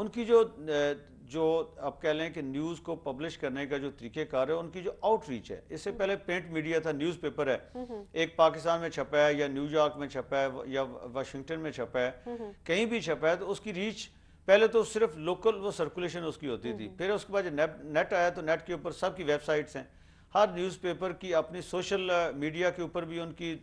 ان کی جو آپ کہہ لیں کہ نیوز کو پبلش کرنے کا جو طریقہ کار ہے، ان کی جو آؤٹ ریچ ہے، اس سے پہلے پرنٹ میڈیا تھا، نیوز پیپر ہے، ایک پاکستان میں چھپا ہے یا نیو یارک میں چھپا ہے یا واشنگٹن میں چھپا ہے، کہیں بھی چھپا ہے، تو اس کی ریچ پہلے تو صرف لوکل وہ سرکولیشن اس کی ہوتی تھی. پھر اس کے بعد جب نیٹ آیا تو نیٹ کے اوپر سب کی ویب سائٹس ہیں، ہر نیوز پیپر کی اپنی سوشل میڈیا کے اوپر بھی ان کی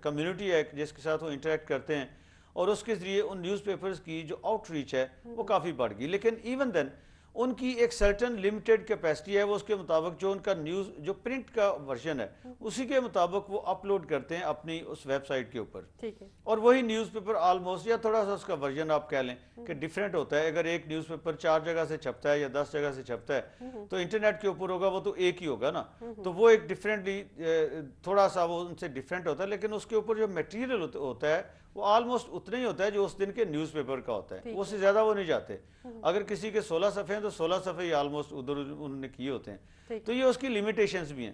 کمیونٹی ہے جس کے ساتھ وہ انٹریکٹ کرتے ہیں، اور اس کے ذریعے ان نیوز پیپرز کی جو آؤٹ ریچ ہے وہ کافی بڑھ گئی. لیکن ایون دین ان کی ایک سرٹن لمیٹڈ کیپیسٹی ہے، وہ اس کے مطابق جو ان کا نیوز جو پرنٹ کا ورژن ہے اسی کے مطابق وہ اپلوڈ کرتے ہیں اپنی اس ویب سائٹ کے اوپر. اور وہی نیوز پیپر آلموسٹ یا تھوڑا سا اس کا ورژن آپ کہہ لیں کہ ڈیفرنٹ ہوتا ہے. اگر ایک نیوز پیپر 4 جگہ سے چھپتا ہے یا 10 جگہ سے چھپتا ہے تو انٹرنیٹ کے اوپر ہوگا وہ تو ایک ہی ہوگا نا، تو وہ ایک ڈیفرنٹلی تھوڑا سا وہ ان سے ڈیفرنٹ ہوتا ہے. لیکن اس کے اوپر جو میٹیریل ہوتا ہے وہ آلموسٹ اتنا ہی ہوتا ہے جو اس دن کے نیوز پیپر کا ہوتا ہے، اس سے زیادہ وہ نہیں جاتے. اگر کسی کے 16 صفحے ہیں تو 16 صفحے ہی آلموسٹ ادھر انہوں نے کیے ہوتے ہیں. تو یہ اس کی لیمیٹیشنز بھی ہیں.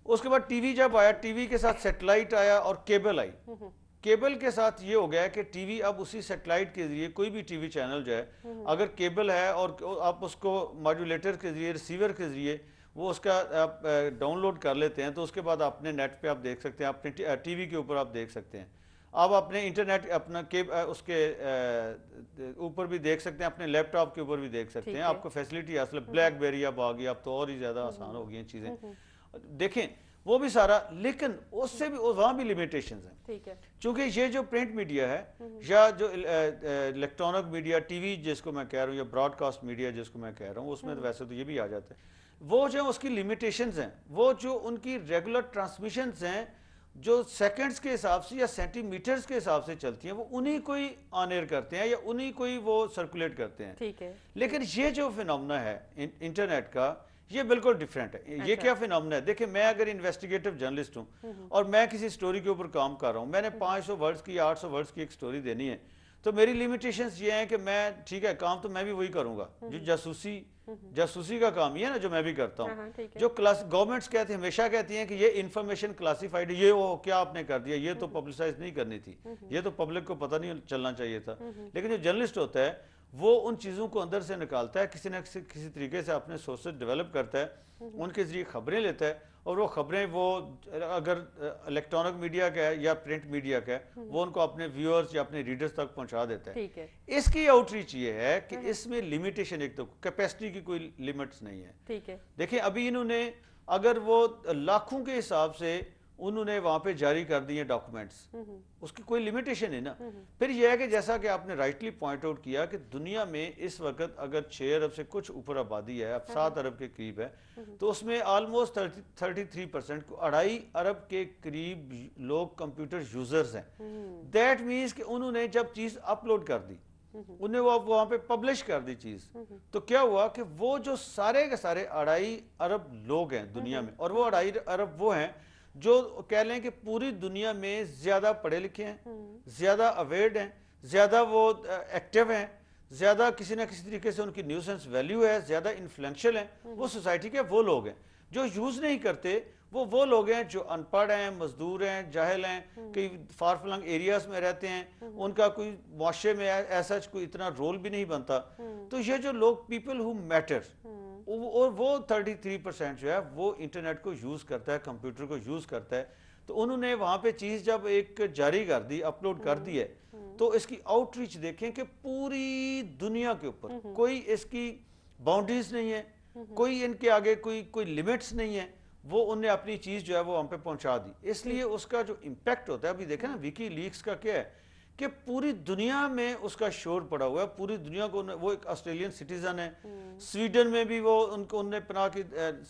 اس کے بعد ٹی وی جب آیا، ٹی وی کے ساتھ سیٹلائٹ آیا اور کیبل آئی. کیبل کے ساتھ یہ ہو گیا کہ ٹی وی اب اسی سیٹلائٹ کے ذریعے کوئی بھی ٹی وی چینل جو ہے اگر کیبل ہے اور آپ اس کو ماڈولیٹر کے ذریعے ریسیور کے ذریعے وہ اس کا آپ ڈاؤن لوڈ کر لیتے ہیں تو اس کے بعد اپنے نیٹ پہ آپ دیکھ سکتے ہیں، اپنے ٹی وی کے اوپر آپ دیکھ سکتے ہیں، آپ اپنے انٹرنیٹ اپنا اس کے اوپر بھی دیکھ سکتے ہیں، اپنے لیپ ٹاپ کے اوپر بھی دیکھ سکتے ہیں. آپ کو فیسلٹی اصل بلیک بیری اب آ گئی، اب تو اور ہی زیادہ آسان ہو گئی ہیں چیزیں. دیکھیں وہ بھی سارا، لیکن اس سے بھی وہاں بھی لیمیٹیشنز ہیں. چونکہ یہ جو پرنٹ میڈیا ہے یا جو الیکٹرانک میڈیا، ٹی وی جس کو میں کہہ رہا ہوں یا براڈ کاسٹ میڈیا جس کو میں کہہ رہا ہوں، اس میں ویسے تو یہ بھی آ جاتا ہے، وہ جو اس کی لیمیٹیشنز ہیں، وہ جو ان کی ریگولر ٹرانسمیشنز ہیں جو سیکنڈز کے حساب سے یا سینٹی میٹرز کے حساب سے چلتی ہیں، وہ انہی کو ہی آن ایئر کرتے ہیں یا انہی کو ہی وہ سرکولیٹ کرتے ہیں. لیکن یہ جو فینومنا ہے انٹرنیٹ کا، یہ بالکل ڈیفرنٹ ہے. یہ کیا فینومنا ہے؟ دیکھیں میں اگر انویسٹیگیٹو جرنلسٹ ہوں اور میں کسی سٹوری کے اوپر کام کر رہا ہوں، میں نے 500 ورڈز کی 800 ورڈز کی ایک سٹوری دینی ہے، تو میری لیمیٹیشنز یہ ہیں کہ میں ٹھیک ہے کام تو میں بھی وہی کروں گا جو جاسوسی کا کام یہ ہے نا جو میں بھی کرتا ہوں. جو گورنمنٹس کہتے ہیں، ہمیشہ کہتی ہیں کہ یہ انفارمیشن کلاسیفائڈ ہے، یہ وہ کیا آپ نے کر دیا، یہ تو پبلسائز نہیں کرنی تھی، یہ تو پبلک کو پتہ نہیں چلنا چاہیے تھا. لیکن جو جرنلسٹ ہوتا ہے وہ ان چیزوں کو اندر سے نکالتا ہے، کسی نہ کسی طریقے سے اپنے سورسز ڈیولپ کرتا ہے، ان کے ذریعے خبریں لیتا ہے، اور وہ خبریں وہ اگر الیکٹرانک میڈیا کا ہے یا پرنٹ میڈیا کا ہے وہ ان کو اپنے ویورز یا اپنے ریڈرز تک پہنچا دیتا ہے. اس کی آؤٹ ریچ یہ ہے کہ اس میں لیمیٹیشن، ایک تو کیپیسٹی کی کوئی لیمٹس نہیں ہے. دیکھیں ابھی انہوں نے اگر وہ لاکھوں کے حساب سے انہوں نے وہاں پہ جاری کر دی ہیں ڈاکومنٹس، اس کی کوئی لیمیٹیشن ہے نا. پھر یہ ہے کہ جیسا کہ آپ نے رائٹلی پوائنٹ آؤٹ کیا کہ دنیا میں اس وقت اگر 6 ارب سے کچھ اوپر آبادی ہے، اب 7 ارب کے قریب ہے، تو اس میں آلموسٹ 33% کو 2.5 ارب کے قریب لوگ کمپیوٹر یوزرز ہیں. دیٹ مینس کہ انہوں نے جب چیز اپلوڈ کر دی، انہیں وہ وہاں پہ پبلش کر دی چیز، تو کیا ہوا کہ وہ جو سارے کے سارے 2.5 ارب لوگ ہیں دنیا میں، اور وہ 2.5 ارب وہ ہیں جو کہہ لیں کہ پوری دنیا میں زیادہ پڑھے لکھے ہیں، زیادہ اویئرڈ ہیں، زیادہ وہ ایکٹیو ہیں، زیادہ کسی نہ کسی طریقے سے ان کی نیوسنس ویلیو ہے، زیادہ انفلوئنشل ہیں. وہ سوسائٹی کے وہ لوگ ہیں. جو یوز نہیں کرتے وہ لوگ ہیں جو ان پڑھ ہیں، مزدور ہیں، جاہل ہیں، کئی فار فلنگ ایریاز میں رہتے ہیں، ان کا کوئی معاشرے میں ایسا کوئی اتنا رول بھی نہیں بنتا. تو یہ جو لوگ پیپل ہو میٹر، اور وہ 33% جو ہے وہ انٹرنیٹ کو یوز کرتا ہے، کمپیوٹر کو یوز کرتا ہے. تو انہوں نے وہاں پہ چیز جب ایک جاری کر دی، اپلوڈ کر دی ہے، تو اس کی آؤٹ ریچ دیکھیں کہ پوری دنیا کے اوپر کوئی اس کی باؤنڈریز نہیں ہے، کوئی ان کے آگے کوئی لیمٹس نہیں ہے. وہ انہوں نے اپنی چیز جو ہے وہ ہم پہ پہنچا دی. اس لیے اس کا جو امپیکٹ ہوتا ہے، ابھی دیکھیں نا ویکی لیکس کا کیا ہے کہ پوری دنیا میں اس کا شور پڑا ہوا ہے. پوری دنیا کو وہ ایک آسٹریلین سٹیزن ہے، سویڈن میں بھی وہ انہوں نے پناہ کی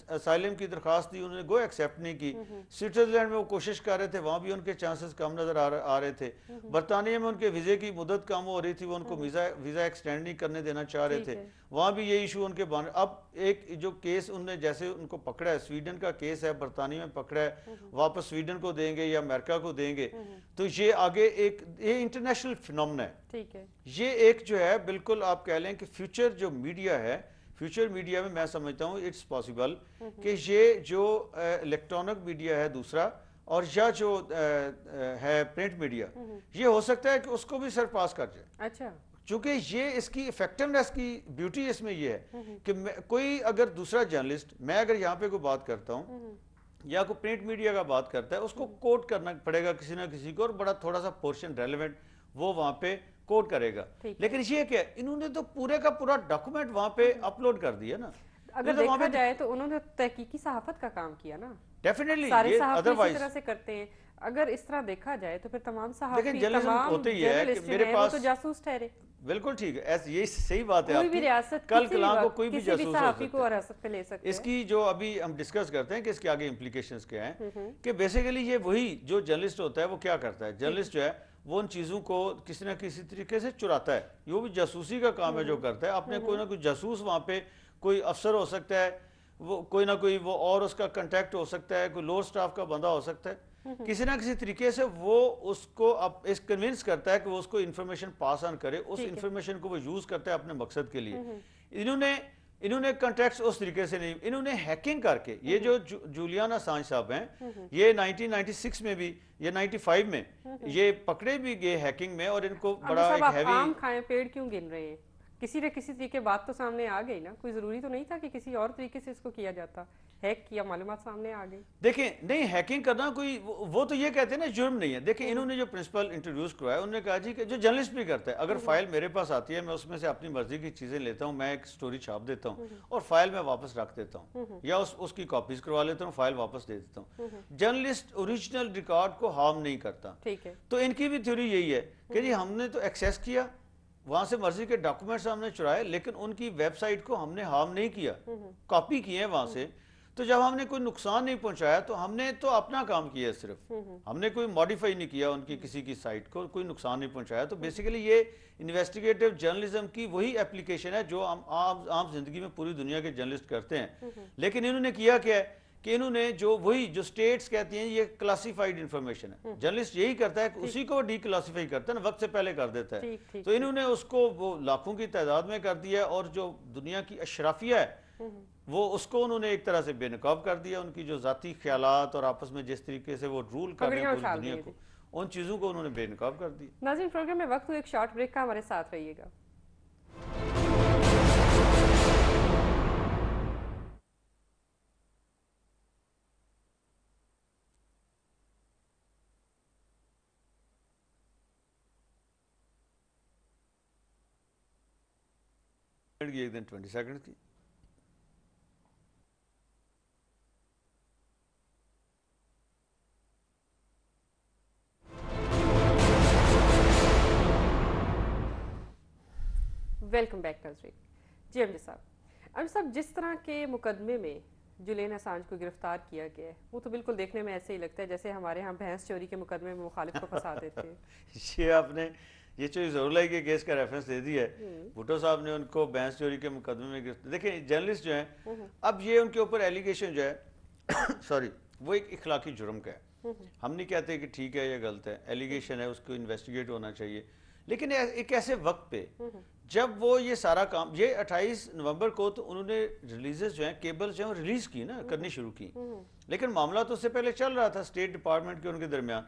اسائلم کی درخواست دی، انہوں نے گو ایکسیپٹ نہیں کی. سوئٹزرلینڈ میں وہ کوشش کر رہے تھے، وہاں بھی ان کے چانسز کم نظر آ رہے تھے. برطانیہ میں ان کے ویزے کی مدت کم ہو رہی تھی، وہ ان کو ویزا ایکسٹینڈ نہیں کرنے دینا چاہ رہے تھے، وہاں بھی یہ ایشو ان کے بان. اب ایک جو کیس انہوں نے جیسے ان کو پکڑا ہے، سویڈن کا کیس ہے، برطانیہ میں پکڑا ہے، واپس سویڈن کو دیں گے یا امریکہ کو دیں گے، تو یہ آگے یہ انٹرنیشنل فینومنا ہے. یہ ایک جو ہے بالکل آپ کہہ لیں کہ فیوچر جو میڈیا ہے، فیوچر میڈیا میں میں سمجھتا ہوں اٹس پاسبل کہ یہ جو الیکٹرانک میڈیا ہے دوسرا، اور یا جو ہے پرنٹ میڈیا، یہ ہو سکتا ہے کہ اس کو بھی سرپاس کر جائے. اچھا چونکہ یہ اس کی افیکٹونیس کی بیوٹی اس میں یہ ہے کہ کوئی اگر دوسرا جرنلسٹ، میں اگر یہاں پہ کوئی بات کرتا ہوں یا کوئی پرنٹ میڈیا کا بات کرتا ہے، اس کو کوٹ کرنا پڑے گا کسی نہ کسی کو، اور بڑا تھوڑا سا پورشن ریلیونٹ وہ وہاں پہ کوٹ کرے گا. لیکن یہ کیا انہوں نے تو پورے کا پورا ڈاکومنٹ وہاں پہ اپلوڈ کر دیا نا. اگر دیکھا جائے تو انہوں نے تحقیقی صحافت کا کام کیا نا. ڈیفینیٹلی سارے صحافی اسی طرح سے کرتے ہیں. اگر اس طرح دیکھا جائے تو پھر تمام صحافی، تمام جرنلسٹ جو ہیں وہ تو جاسوس ٹھہرے. بالکل ٹھیک ہے، یہ صحیح بات ہے. کوئی بھی ریاست کل کلام کو کوئی بھی کسی بھی جاسوس صحافی کو حراست پہ لے سکتے ہیں. اس کی جو ابھی ہم ڈسکس کرتے ہیں کہ اس کے آگے امپلیکیشنز کیا ہیں، کہ بیسیکلی یہ وہی جو جرنلسٹ ہوتا ہے وہ کیا کرتا ہے. جرنلسٹ جو ہے وہ ان چیزوں کو کسی نہ کسی طریقے سے چراتا ہے. یہ بھی جاسوسی کا کام ہے جو کرتا ہے. اپنے کوئی نہ کوئی جاسوس وہاں پہ کوئی افسر ہو سکتا ہے، وہ کوئی نہ کوئی وہ اور اس کا کنٹیکٹ ہو سکتا ہے، کوئی لوور سٹاف کا بندہ ہو سکتا ہے. کسی نہ کسی طریقے سے وہ اس کو اب اس کنونس کرتا ہے کہ وہ اس کو انفارمیشن پاس آن کرے. اس انفارمیشن کو وہ یوز کرتا ہے اپنے مقصد کے لیے. انہوں نے کنٹیکٹس اس طریقے سے نہیں، انہوں نے ہیکنگ کر کے، یہ جو جولیان اسانج صاحب ہیں، یہ 1996 میں بھی یا 95 میں یہ پکڑے بھی گئے ہیکنگ میں، اور ان کو بڑا ایک ہیوی. عام کھائیں پیڑ کیوں گن رہے ہیں؟ کسی نہ کسی طریقے بات تو سامنے آ گئی نا. کوئی ضروری تو نہیں تھا کہ کسی اور طریقے سے اس کو کیا جاتا. ہیک کیا، معلومات سامنے آ گئی. دیکھیں نہیں، ہیکنگ کرنا کوئی وہ تو یہ کہتے ہیں نا جرم نہیں ہے. دیکھیں انہوں نے جو پرنسپل انٹروڈیوس کروایا، انہوں نے کہا جی کہ جو جرنلسٹ بھی کرتا ہے، اگر فائل میرے پاس آتی ہے میں اس میں سے اپنی مرضی کی چیزیں لیتا ہوں، میں ایک سٹوری چھاپ دیتا ہوں اور فائل میں واپس رکھ دیتا ہوں یا اس کی کاپیز کروا لیتا ہوں، فائل واپس دے دیتا ہوں. جرنلسٹ اوریجنل ریکارڈ کو ہارم نہیں کرتا. تو ان کی بھی تھیوری یہی ہے کہ جی ہم نے تو ایکسیس کیا، وہاں سے مرضی کے ڈاکومنٹس ہم نے چرائے، لیکن ان کی ویب سائٹ کو ہم نے ہارم نہیں کیا، کاپی کیے ہیں وہاں سے. تو جب ہم نے کوئی نقصان نہیں پہنچایا تو ہم نے تو اپنا کام کیا ہے، صرف ہم نے کوئی ماڈیفائی نہیں کیا ان کی کسی کی سائٹ کو، کوئی نقصان نہیں پہنچایا. تو بیسیکلی یہ انویسٹیگیٹو جرنلزم کی وہی اپلیکیشن ہے جو عام زندگی میں پوری دنیا کے جرنلسٹ کرتے ہیں. لیکن انہوں نے کیا کیا ہے کہ انہوں نے جو سٹیٹس کہتی ہیں یہ کلاسیفائیڈ انفارمیشن ہے. جرنلسٹ یہی کرتا ہے کہ اسی کو ڈی کلاسیفائی کرتا ہے نا، وقت سے پہلے کر دیتا ہے. تو انہوں نے اس کو وہ لاکھوں کی تعداد میں کر دیا ہے، اور جو دنیا کی اشرافیہ ہے وہ اس کو انہوں نے ایک طرح سے بے نقاب کر دیا. ان کی جو ذاتی خیالات اور آپس میں جس طریقے سے وہ رول کر رہے ہیں پوری دنیا کو، ان چیزوں کو انہوں نے بے نقاب کر دیا. ناظرین پروگرام میں وقت ہو ایک شارٹ بریک کا، ہمارے ساتھ رہیے گا. ایک دن 20 سیکنڈ کی. ویلکم بیک ناظرین. جی امجد صاحب، جس طرح کے مقدمے میں جولین اسانج کو گرفتار کیا گیا ہے وہ تو بالکل دیکھنے میں ایسے ہی لگتا ہے جیسے ہمارے ہاں بھینس چوری کے مقدمے میں مخالف کو پھنسا دیتے ہیں. یہ آپ نے یہ چوری ضرور کے کیس کا ریفرنس دے دی ہے. بھٹو صاحب نے ان کو بھینس چوری کے مقدمے میں گرفتار. دیکھیں جرنلسٹ جو ہیں، اب یہ ان کے اوپر ایلیگیشن جو ہے وہ ایک اخلاقی جرم کا ہے. ہم نہیں کہتے کہ ٹھیک ہے یا غلط ہے، ایلیگیشن ہے، اس کو انویسٹیگیٹ ہونا چاہیے. لیکن ایک ایسے وقت پہ جب وہ یہ سارا کام، یہ 28 نومبر کو تو انہوں نے ریلیزز جو ہیں، کیبلز جو ہیں ریلیز کی نا، کرنی شروع کی. لیکن معاملہ تو اس سے پہلے چل رہا تھا اسٹیٹ ڈپارٹمنٹ کے ان کے درمیان.